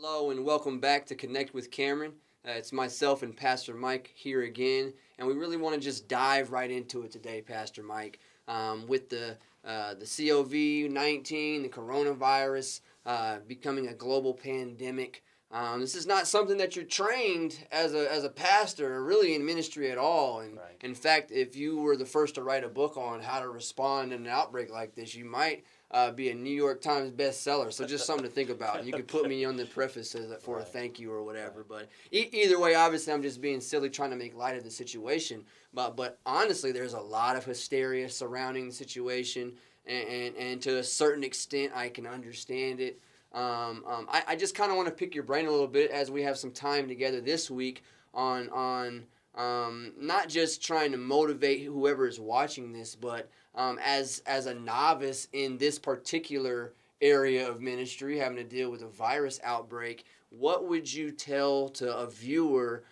Hello and welcome back to Connect with Cameron. It's myself and Pastor Mike here again, and we really want to just dive right into it today, Pastor Mike, with the COVID-19, the coronavirus becoming a global pandemic. This is not something that you're trained as a pastor or really in ministry at all. And Right. in fact, if you were the first to write a book on how to respond in an outbreak like this, you might be a New York Times bestseller. So just something to think about. And you could put me on the preface for a Right. thank you or whatever. Right. But either way, obviously, I'm just being silly trying to make light of the situation. But honestly, there's a lot of hysteria surrounding the situation. And to a certain extent, I can understand it. I just kind of want to pick your brain a little bit as we have some time together this week on not just trying to motivate whoever is watching this, but as a novice in this particular area of ministry, having to deal with a virus outbreak, what would you tell to a viewer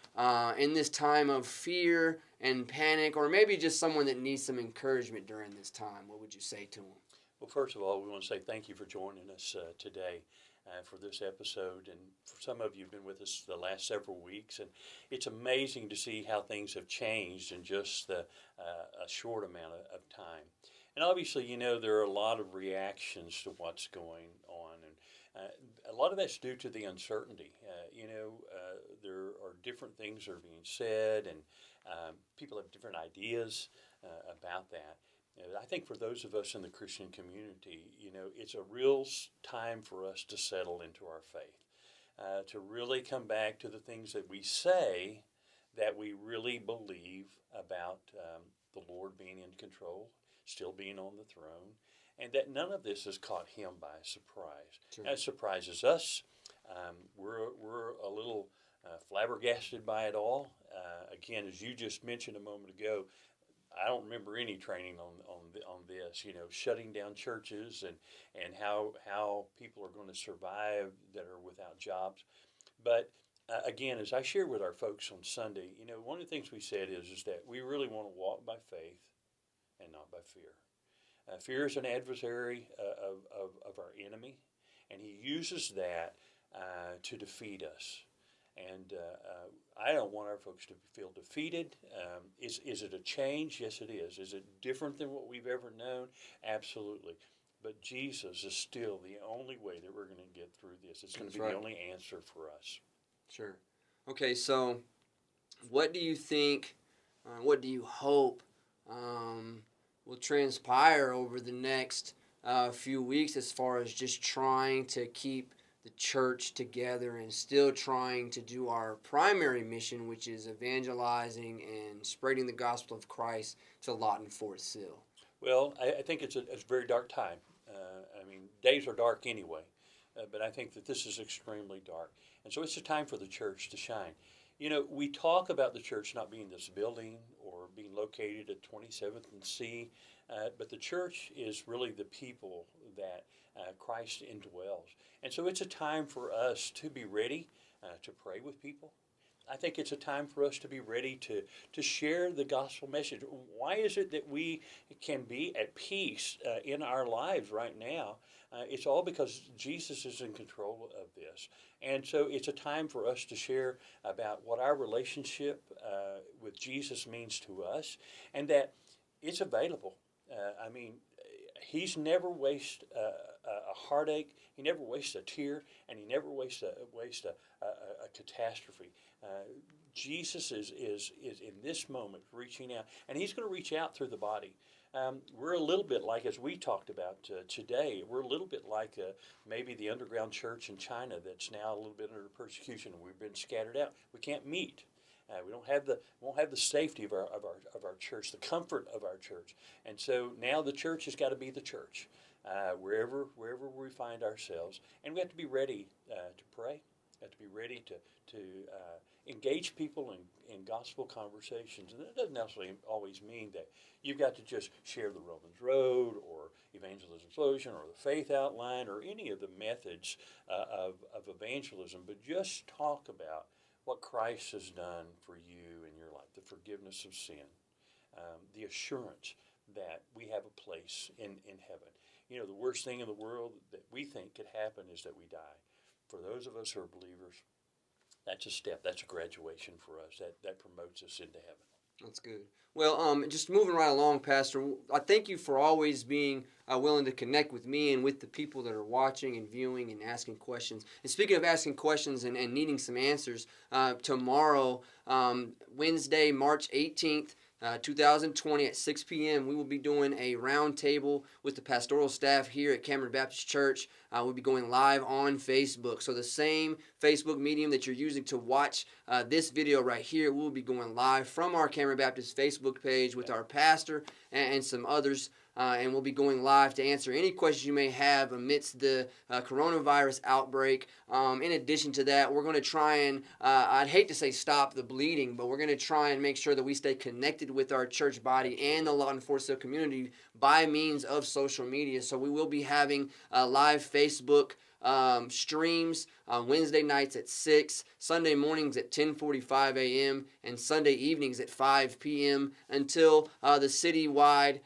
in this time of fear and panic, or maybe just someone that needs some encouragement during this time? What would you say to them? Well, first of all, we want to say thank you for joining us today for this episode. And for some of you have been with us the last several weeks. And it's amazing to see how things have changed in just a short amount of time. And obviously, there are a lot of reactions to what's going on. And a lot of that's due to the uncertainty. There are different things that are being said, and people have different ideas about that. I think for those of us in the Christian community, it's a real time for us to settle into our faith, to really come back to the things that we say that we really believe about the Lord being in control, still being on the throne, and that none of this has caught him by surprise. Sure. That surprises us. We're a little flabbergasted by it all. Again, as you just mentioned a moment ago, I don't remember any training on this, shutting down churches and how people are going to survive that are without jobs. But again, as I shared with our folks on Sunday, one of the things we said is that we really want to walk by faith and not by fear. Fear is an adversary of our enemy, and he uses that to defeat us. And I don't want our folks to feel defeated. Is it a change? Yes, it is. Is it different than what we've ever known? Absolutely. But Jesus is still the only way that we're going to get through this. It's going to be right. the only answer for us. Sure. Okay, so what do you think, what do you hope will transpire over the next few weeks as far as just trying to keep the church together and still trying to do our primary mission, which is evangelizing and spreading the gospel of Christ to Lawton Fort Sill? Well, I think it's a very dark time. Days are dark anyway, but I think that this is extremely dark. And so it's a time for the church to shine. We talk about the church not being this building or being located at 27th and C, but the church is really the people that Christ indwells. And so it's a time for us to be ready to pray with people. I think it's a time for us to be ready to share the gospel message. Why is it that we can be at peace in our lives right now? It's all because Jesus is in control of this. And so it's a time for us to share about what our relationship with Jesus means to us, and that it's available. He's never wasted a heartache. He never wastes a tear, and he never wastes a catastrophe. Jesus is in this moment reaching out, and he's going to reach out through the body. We're a little bit like, as we talked about today, we're a little bit like maybe the underground church in China that's now a little bit under persecution, and we've been scattered out. We can't meet. We won't have the safety of our church, the comfort of our church, and so now the church has got to be the church, wherever we find ourselves, and we have to be ready to pray. We have to be ready to engage people in gospel conversations, and that doesn't necessarily always mean that you've got to just share the Romans Road or Evangelism Explosion or the Faith Outline or any of the methods of evangelism, but just talk about what Christ has done for you in your life, the forgiveness of sin, the assurance that we have a place in heaven. The worst thing in the world that we think could happen is that we die. for those of us who are believers, that's a step. That's a graduation for us. That promotes us into heaven. That's good. Well, just moving right along, Pastor, I thank you for always being willing to connect with me and with the people that are watching and viewing and asking questions. And speaking of asking questions and needing some answers, tomorrow, Wednesday, March 18th, 2020 at 6 p.m., we will be doing a roundtable with the pastoral staff here at Cameron Baptist Church. We'll be going live on Facebook. So the same Facebook medium that you're using to watch this video right here, we'll be going live from our Cameron Baptist Facebook page with our pastor and some others. And we'll be going live to answer any questions you may have amidst the coronavirus outbreak. In addition to that, we're going to try and, I'd hate to say stop the bleeding, but we're going to try and make sure that we stay connected with our church body and the Lawton Fort Sill community by means of social media. So we will be having live Facebook streams on Wednesday nights at 6, Sunday mornings at 10:45 a.m., and Sunday evenings at 5 p.m. until the citywide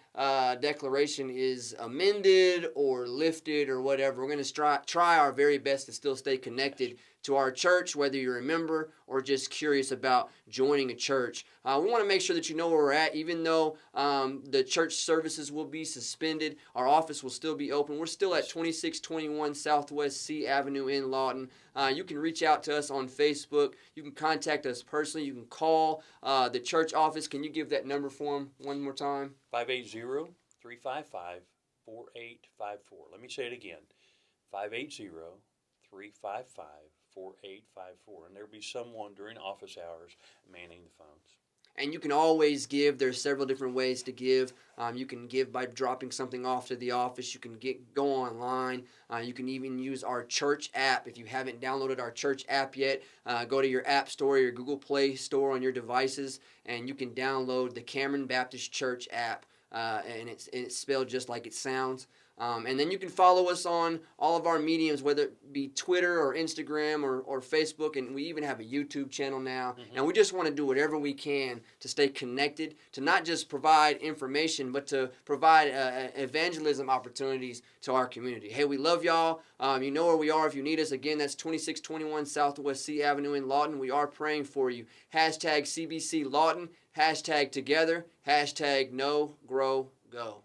declaration is amended or lifted or whatever. We're going to try our very best to still stay connected to our church, whether you're a member or just curious about joining a church. We want to make sure that you know where we're at. Even though the church services will be suspended, our office will still be open. We're still at 2621 Southwest C Avenue in Lawton. You can reach out to us on Facebook. You can contact us personally. You can call the church office. Can you give that number for them one more time? 580-355-4854. Let me say it again. 580-355-4854. And there'll be someone during office hours manning the phones. And you can always give. There's several different ways to give. You can give by dropping something off to the office. You can go online. You can even use our church app. If you haven't downloaded our church app yet, go to your App Store or your Google Play Store on your devices, and you can download the Cameron Baptist Church app. And it's spelled just like it sounds. And then you can follow us on all of our mediums, whether it be Twitter or Instagram or Facebook, and we even have a YouTube channel now. Mm-hmm. And we just want to do whatever we can to stay connected, to not just provide information, but to provide evangelism opportunities to our community. Hey, we love y'all. You know where we are if you need us. Again, that's 2621 Southwest C Avenue in Lawton. We are praying for you. #CBC Lawton. #together. #know, grow, go.